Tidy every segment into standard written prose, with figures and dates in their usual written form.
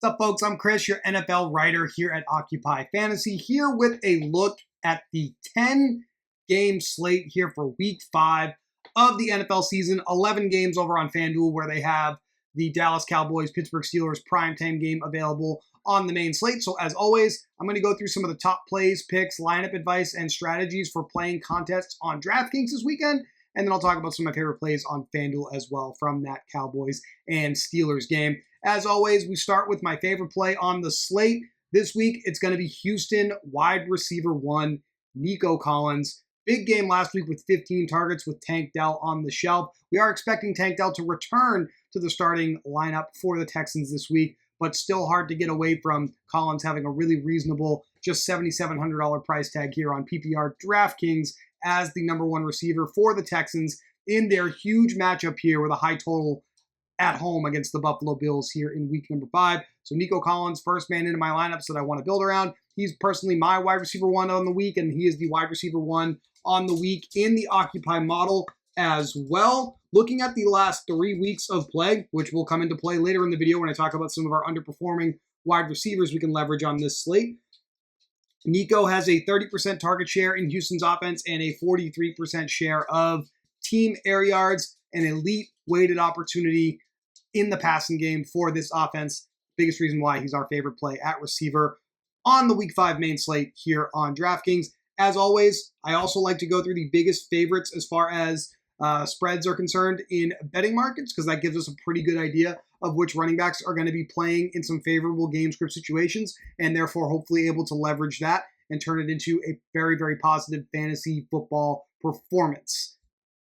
What's up, folks? I'm Chris, your NFL writer here at Occupy Fantasy, here with a look at the 10-game slate here for Week 5 of the NFL season. 11 games over on FanDuel, where they have the Dallas Cowboys, Pittsburgh Steelers primetime game available on the main slate. So as always, I'm going to go through some of the top plays, picks, lineup advice, and strategies for playing contests on DraftKings this weekend. And then I'll talk about some of my favorite plays on FanDuel as well from that Cowboys and Steelers game. As always, we start with my favorite play on the slate. This week, it's going to be Houston wide receiver 1, Nico Collins. Big game last week with 15 targets with Tank Dell on the shelf. We are expecting Tank Dell to return to the starting lineup for the Texans this week, but still hard to get away from Collins having a really reasonable, just $7,700 price tag here on PPR DraftKings as the number 1 receiver for the Texans in their huge matchup here with a high total at home against the Buffalo Bills here in week number 5. So Nico Collins, first man into my lineups that I want to build around. He's personally my wide receiver 1 on the week, and he is the wide receiver 1 on the week in the Occupy model as well. Looking at the last 3 weeks of play, which will come into play later in the video when I talk about some of our underperforming wide receivers we can leverage on this slate. Nico has a 30% target share in Houston's offense and a 43% share of team air yards, an elite weighted opportunity in the passing game for this offense. Biggest reason why he's our favorite play at receiver on the Week 5 main slate here on DraftKings. As always, I also like to go through the biggest favorites as far as spreads are concerned in betting markets, because that gives us a pretty good idea of which running backs are going to be playing in some favorable game script situations, and therefore hopefully able to leverage that and turn it into a very, very positive fantasy football performance.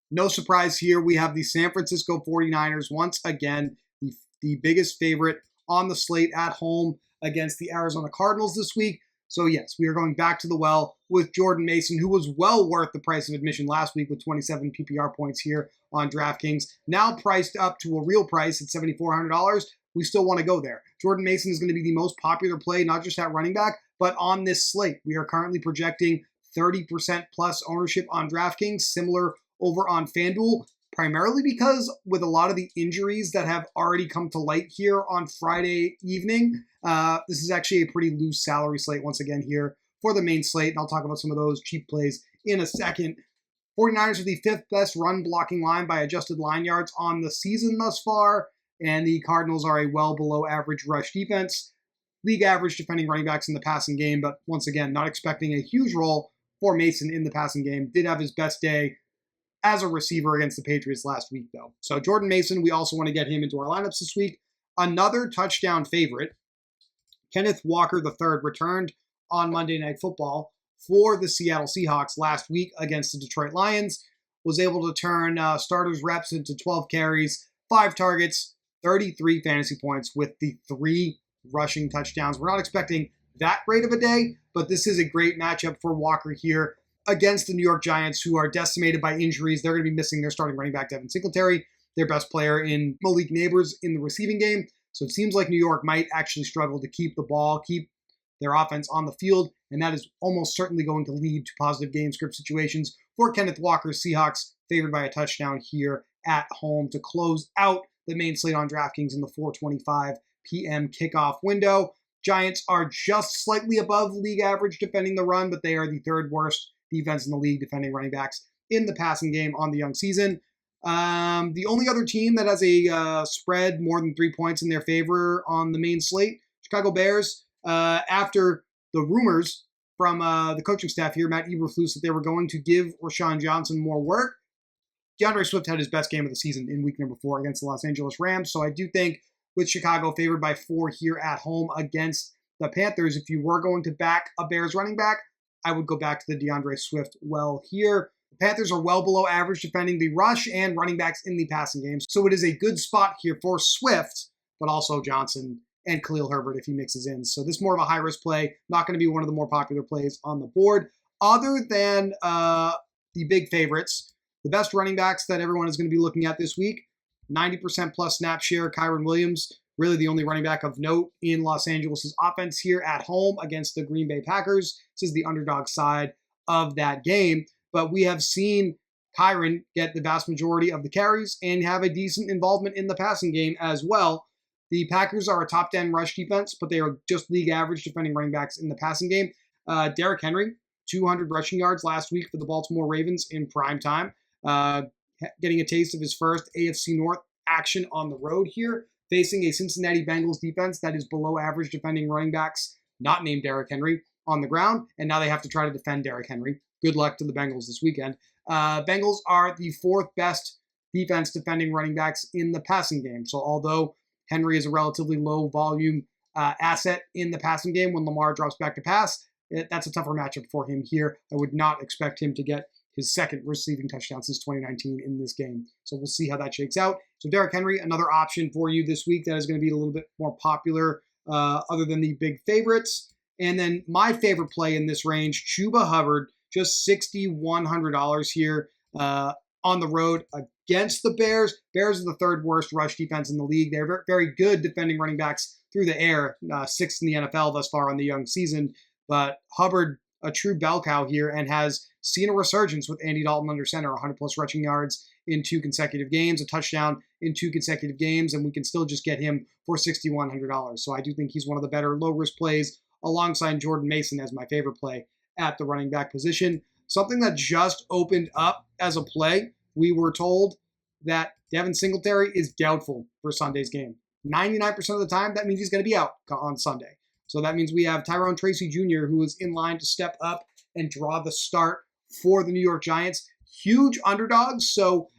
No surprise here, we have the San Francisco 49ers once again, the biggest favorite on the slate at home against the Arizona Cardinals this week. So yes, we are going back to the well with Jordan Mason, who was well worth the price of admission last week with 27 PPR points here on DraftKings. Now priced up to a real price at $7,400. We still want to go there. Jordan Mason is going to be the most popular play, not just at running back, but on this slate. We are currently projecting 30% plus ownership on DraftKings, similar over on FanDuel, primarily because with a lot of the injuries that have already come to light here on Friday evening, this is actually a pretty loose salary slate once again here for the main slate, and I'll talk about some of those cheap plays in a second. 49ers are the 5th best run blocking line by adjusted line yards on the season thus far, and the Cardinals are a well below average rush defense. League average defending running backs in the passing game, but once again, not expecting a huge role for Mason in the passing game. Did have his best day as a receiver against the Patriots last week, though. So Jordan Mason, we also want to get him into our lineups this week. Another touchdown favorite, Kenneth Walker III, returned on Monday Night Football for the Seattle Seahawks last week against the Detroit Lions. Was able to turn starters reps into 12 carries, 5 targets, 33 fantasy points with the 3 rushing touchdowns. We're not expecting that great of a day, but this is a great matchup for Walker here against the New York Giants, who are decimated by injuries. They're going to be missing their starting running back, Devin Singletary, their best player in Malik Neighbors in the receiving game. So it seems like New York might actually struggle to keep the ball, keep their offense on the field, and that is almost certainly going to lead to positive game script situations for Kenneth Walker. Seahawks favored by a touchdown here at home to close out the main slate on DraftKings in the 4:25 p.m. kickoff window. Giants are just slightly above league average defending the run, but they are the 3rd worst defense in the league defending running backs in the passing game on the young season. The only other team that has a spread more than 3 points in their favor on the main slate, Chicago Bears, after the rumors from the coaching staff here, Matt Eberflus, that they were going to give Rashawn Johnson more work. DeAndre Swift had his best game of the season in week number 4 against the Los Angeles Rams. So I do think with Chicago favored by 4 here at home against the Panthers, if you were going to back a Bears running back, I would go back to the DeAndre Swift well here. The Panthers are well below average defending the rush and running backs in the passing game. So it is a good spot here for Swift, but also Johnson and Khalil Herbert if he mixes in. So this is more of a high-risk play, not going to be one of the more popular plays on the board. Other than the big favorites, the best running backs that everyone is going to be looking at this week, 90% plus snap share, Kyren Williams, really the only running back of note in Los Angeles' offense here at home against the Green Bay Packers. This is the underdog side of that game. But we have seen Kyren get the vast majority of the carries and have a decent involvement in the passing game as well. The Packers are a top 10 rush defense, but they are just league average defending running backs in the passing game. Derrick Henry, 200 rushing yards last week for the Baltimore Ravens in prime time. Getting a taste of his first AFC North action on the road here, facing a Cincinnati Bengals defense that is below average defending running backs, not named Derrick Henry, on the ground. And now they have to try to defend Derrick Henry. Good luck to the Bengals this weekend. Bengals are the fourth best defense defending running backs in the passing game. So although Henry is a relatively low volume asset in the passing game when Lamar drops back to pass, that's a tougher matchup for him here. I would not expect him to get his second receiving touchdown since 2019 in this game. So we'll see how that shakes out. So Derrick Henry, another option for you this week that is going to be a little bit more popular other than the big favorites. And then my favorite play in this range, Chuba Hubbard, just $6,100 here on the road against the Bears. Bears are the third worst rush defense in the league. They're very good defending running backs through the air, sixth in the NFL thus far on the young season. But Hubbard, a true bell cow here, and has seen a resurgence with Andy Dalton under center, 100-plus rushing yards in 2 consecutive games, a touchdown in 2 consecutive games, and we can still just get him for $6,100. So I do think he's one of the better low-risk plays alongside Jordan Mason as my favorite play at the running back position. Something that just opened up as a play, we were told that Devin Singletary is doubtful for Sunday's game. 99% of the time, that means he's going to be out on Sunday. So that means we have Tyrone Tracy Jr., who is in line to step up and draw the start for the New York Giants. Huge underdogs, so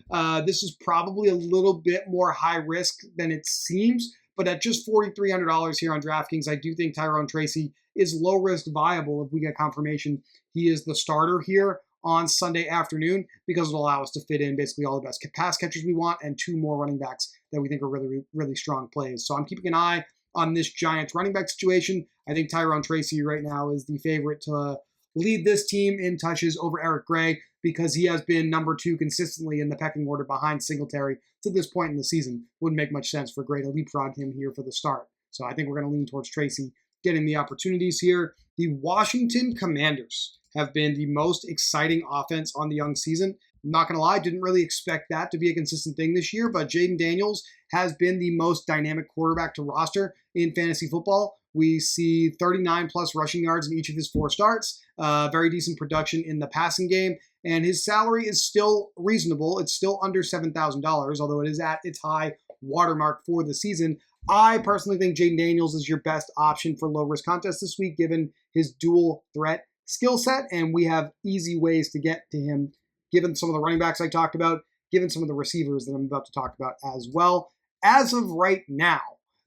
this is probably a little bit more high risk than it seems. But at just $4,300 here on DraftKings, I do think Tyrone Tracy is low risk viable if we get confirmation he is the starter here on Sunday afternoon, because it'll allow us to fit in basically all the best pass catchers we want and 2 more running backs that we think are really, really strong plays. So I'm keeping an eye on this Giants running back situation. I think Tyrone Tracy right now is the favorite to lead this team in touches over Eric Gray, because he has been number 2 consistently in the pecking order behind Singletary to this point in the season. Wouldn't make much sense for Gray to leapfrog him here for the start. So I think we're going to lean towards Tracy getting the opportunities here. The Washington Commanders have been the most exciting offense on the young season. I'm not going to lie, didn't really expect that to be a consistent thing this year, but Jaden Daniels has been the most dynamic quarterback to roster in fantasy football. We see 39-plus rushing yards in each of his 4 starts, very decent production in the passing game, and his salary is still reasonable. It's still under $7,000, although it is at its high watermark for the season. I personally think Jaden Daniels is your best option for low-risk contests this week, given his dual threat skill set, and we have easy ways to get to him, given some of the running backs I talked about, given some of the receivers that I'm about to talk about as well. As of right now,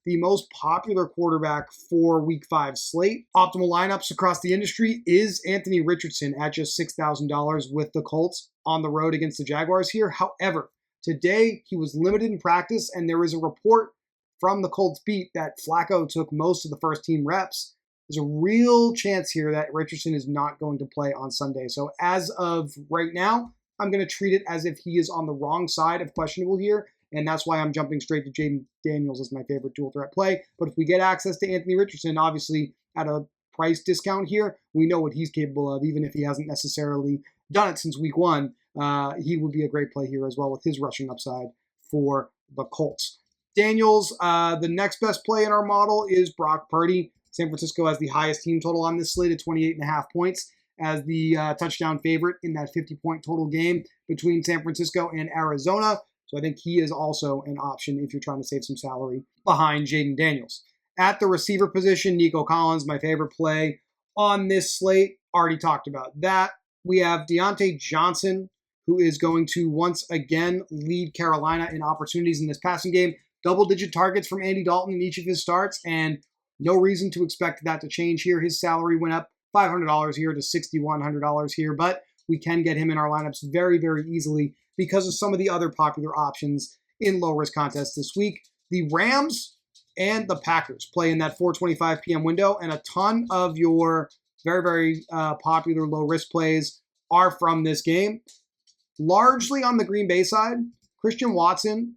the most popular quarterback for Week 5 slate, optimal lineups across the industry, is Anthony Richardson at just $6,000 with the Colts on the road against the Jaguars here. However, today he was limited in practice, and there is a report from the Colts beat that Flacco took most of the first-team reps. There's a real chance here that Richardson is not going to play on Sunday. So as of right now, I'm going to treat it as if he is on the wrong side of questionable here, and that's why I'm jumping straight to Jaden Daniels as my favorite dual threat play. But if we get access to Anthony Richardson, obviously at a price discount here, we know what he's capable of, even if he hasn't necessarily done it since week 1. He would be a great play here as well with his rushing upside for the Colts. Daniels, the next best play in our model is Brock Purdy. San Francisco has the highest team total on this slate at 28.5 points as the touchdown favorite in that 50-point total game between San Francisco and Arizona. So I think he is also an option if you're trying to save some salary behind Jaden Daniels. At the receiver position, Nico Collins, my favorite play on this slate. Already talked about that. We have Deontay Johnson, who is going to once again lead Carolina in opportunities in this passing game. Double-digit targets from Andy Dalton in each of his starts, and no reason to expect that to change here. His salary went up $500 here to $6,100 here, but we can get him in our lineups very, very easily because of some of the other popular options in low-risk contests this week. The Rams and the Packers play in that 4:25 p.m. window, and a ton of your very, very popular low-risk plays are from this game. Largely on the Green Bay side, Christian Watson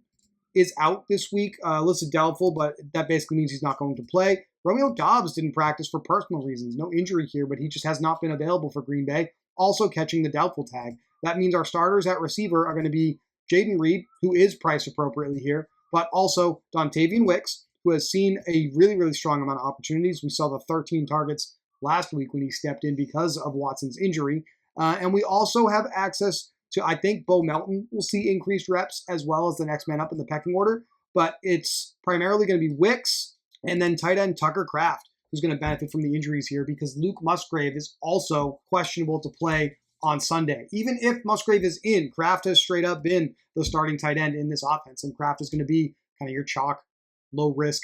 is out this week, listed doubtful, but that basically means he's not going to play. Romeo Doubs didn't practice for personal reasons. No injury here, but he just has not been available for Green Bay, also catching the doubtful tag. That means our starters at receiver are going to be Jaden Reed, who is priced appropriately here, but also Dontavian Wicks, who has seen a really, really strong amount of opportunities. We saw the 13 targets last week when he stepped in because of Watson's injury. And we also have access to, I think, Bo Melton will see increased reps as well as the next man up in the pecking order. But it's primarily going to be Wicks and then tight end Tucker Kraft, who's going to benefit from the injuries here because Luke Musgrave is also questionable to play on Sunday. Even if Musgrave is in, Kraft has straight up been the starting tight end in this offense, and Kraft is going to be kind of your chalk, low-risk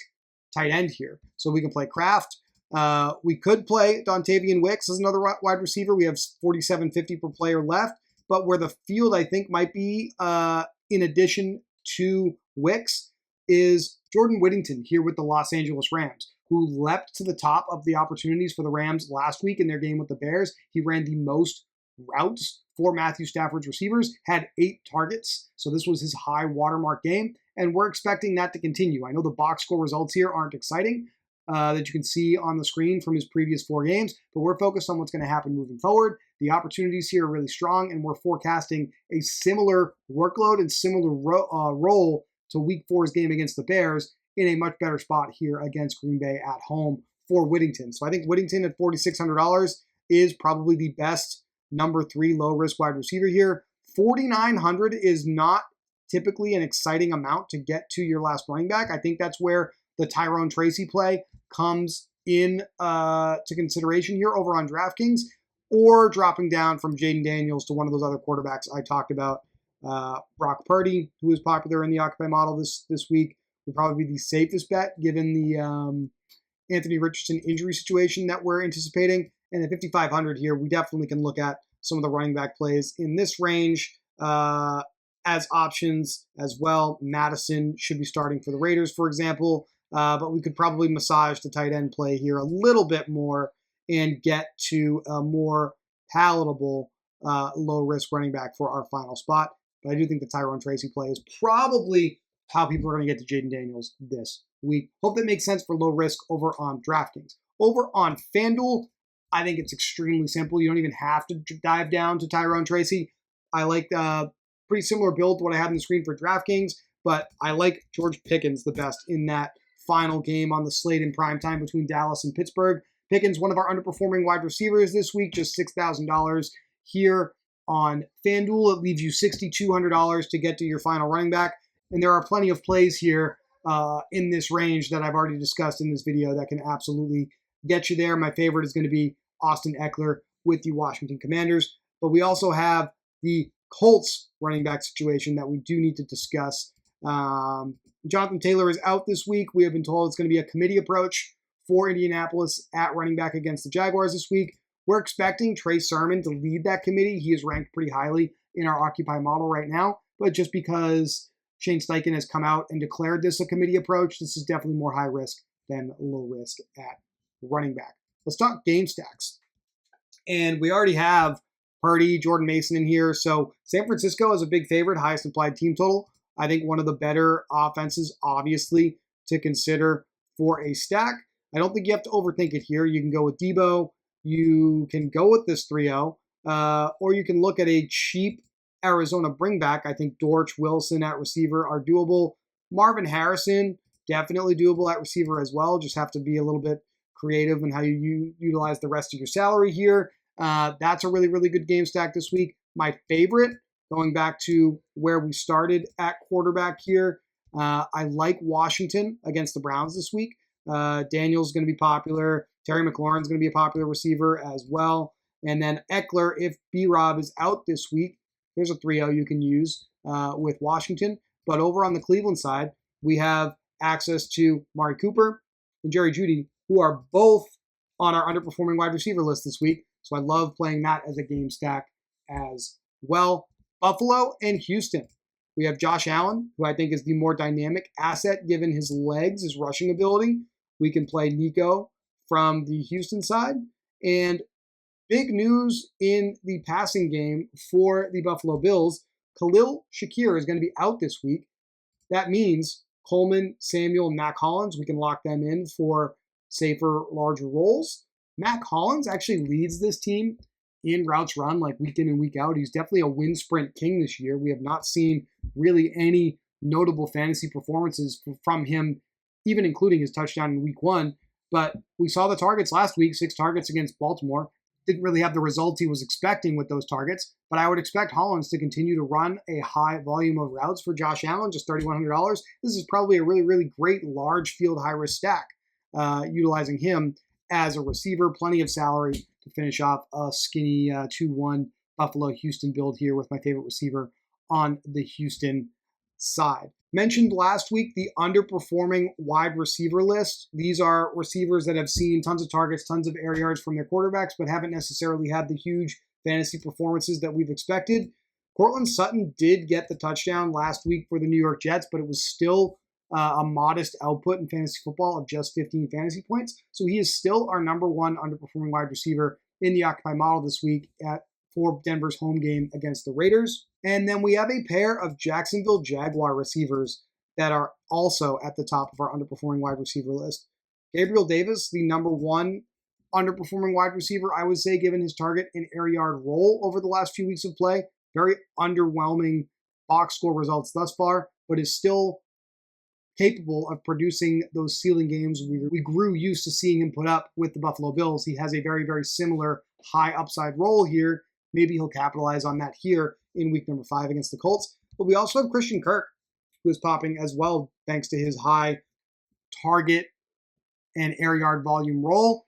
tight end here. So we can play Kraft. We could play Dontavian Wicks as another wide receiver. We have $47.50 per player left, but where the field, I think, might be in addition to Wicks is Jordan Whittington here with the Los Angeles Rams, who leapt to the top of the opportunities for the Rams last week in their game with the Bears. He ran the most routes for Matthew Stafford's receivers, had 8 targets. So this was his high watermark game, and we're expecting that to continue. I know the box score results here aren't exciting that you can see on the screen from his previous 4 games, but we're focused on what's going to happen moving forward. The opportunities here are really strong, and we're forecasting a similar workload and similar role to Week 4's game against the Bears in a much better spot here against Green Bay at home for Whittington. So I think Whittington at $4,600 is probably the best number 3 low-risk wide receiver here. $4,900 is not typically an exciting amount to get to your last running back. I think that's where the Tyrone Tracy play comes in to consideration here over on DraftKings, or dropping down from Jaden Daniels to one of those other quarterbacks I talked about. Brock Purdy, who is popular in the Occupy model this week, would probably be the safest bet given the Anthony Richardson injury situation that we're anticipating. And at $5,500 here, we definitely can look at some of the running back plays in this range as options as well. Madison should be starting for the Raiders, for example, but we could probably massage the tight end play here a little bit more and get to a more palatable low-risk running back for our final spot. But I do think the Tyrone Tracy play is probably how people are going to get to Jaden Daniels this week. Hope that makes sense for low risk over on DraftKings. Over on FanDuel, I think it's extremely simple. You don't even have to dive down to Tyrone Tracy. I like pretty similar build to what I have on the screen for DraftKings, but I like George Pickens the best in that final game on the slate in primetime between Dallas and Pittsburgh. Pickens, one of our underperforming wide receivers this week, just $6,000 here on FanDuel. It leaves you $6,200 to get to your final running back. And there are plenty of plays here in this range that I've already discussed in this video that can absolutely get you there. My favorite is going to be Austin Eckler with the Washington Commanders. But we also have the Colts running back situation that we do need to discuss. Jonathan Taylor is out this week. We have been told it's going to be a committee approach for Indianapolis at running back against the Jaguars this week. We're expecting Trey Sermon to lead that committee. He is ranked pretty highly in our Occupy model right now. But just because Shane Steichen has come out and declared this a committee approach, this is definitely more high risk than low risk at running back. Let's talk game stacks. And we already have Purdy, Jordan Mason in here. So San Francisco is a big favorite, highest implied team total. I think one of the better offenses, obviously, to consider for a stack. I don't think you have to overthink it here. You can go with Debo. You can go with this 3-0. Or you can look at a cheap Arizona bringback. I think Dortch, Wilson at receiver are doable. Marvin Harrison, definitely doable at receiver as well. Just have to be a little bit creative in how you utilize the rest of your salary here. That's a really, really good game stack this week. My favorite, going back to where we started at quarterback here, I like Washington against the Browns this week. Daniel's going to be popular. Terry McLaurin's going to be a popular receiver as well. And then Eckler, if B-Rob is out this week, there's a 3-0 you can use with Washington. But over on the Cleveland side, we have access to Mari Cooper and Jerry Jeudy, who are both on our underperforming wide receiver list this week. So I love playing that as a game stack as well. Buffalo and Houston. We have Josh Allen, who I think is the more dynamic asset given his legs, his rushing ability. We can play Nico from the Houston side. And big news in the passing game for the Buffalo Bills. Khalil Shakir is going to be out this week. That means Coleman, Samuel, and Mac Hollins, we can lock them in for safer, larger roles. Mac Hollins actually leads this team in routes run, like week in and week out. He's definitely a win sprint king this year. We have not seen really any notable fantasy performances from him even including his touchdown in week 1. But we saw the targets last week, 6 targets against Baltimore. Didn't really have the results he was expecting with those targets, but I would expect Hollins to continue to run a high volume of routes for Josh Allen, just $3,100. This is probably a really, really great large field high-risk stack, utilizing him as a receiver, plenty of salary to finish off a skinny 2-1 Buffalo-Houston build here with my favorite receiver on the Houston side. Mentioned last week the underperforming wide receiver list. These are receivers that have seen tons of targets, tons of air yards from their quarterbacks, but haven't necessarily had the huge fantasy performances that we've expected. Courtland Sutton did get the touchdown last week for the New York Jets, but it was still a modest output in fantasy football of just 15 fantasy points. So he is still our number 1 underperforming wide receiver in the Occupy model this week for Denver's home game against the Raiders. And then we have a pair of Jacksonville Jaguar receivers that are also at the top of our underperforming wide receiver list. Gabriel Davis, the number 1 underperforming wide receiver, I would say, given his target and air yard role over the last few weeks of play. Very underwhelming box score results thus far, but is still capable of producing those ceiling games we grew used to seeing him put up with the Buffalo Bills. He has a very, very similar high upside role here. Maybe he'll capitalize on that here in week number 5 against the Colts. But we also have Christian Kirk, who is popping as well, thanks to his high target and air yard volume role.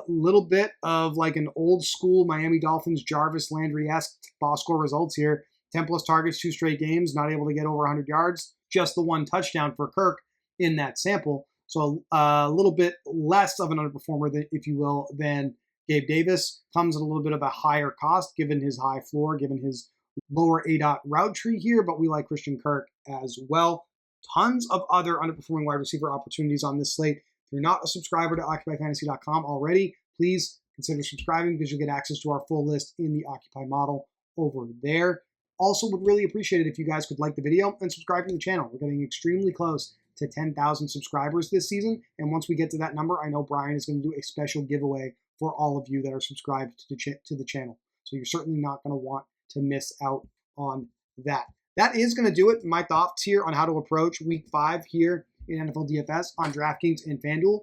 Little bit of like an old school Miami Dolphins Jarvis Landry-esque box score results here. 10 plus targets, 2 straight games, not able to get over 100 yards. Just the 1 touchdown for Kirk in that sample. So a little bit less of an underperformer, if you will, than Gabe Davis. Comes at a little bit of a higher cost given his high floor, given his lower ADOT route tree here, but we like Christian Kirk as well. Tons of other underperforming wide receiver opportunities on this slate. If you're not a subscriber to OccupyFantasy.com already, please consider subscribing because you'll get access to our full list in the Occupy model over there. Also would really appreciate it if you guys could like the video and subscribe to the channel. We're getting extremely close to 10,000 subscribers this season, and once we get to that number, I know Brian is going to do a special giveaway for all of you that are subscribed to the channel. So you're certainly not going to want to miss out on that. That is going to do it. My thoughts here on how to approach week 5 here in NFL DFS on DraftKings and FanDuel.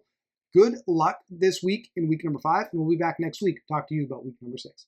Good luck this week in week number 5, and we'll be back next week to talk to you about week number 6.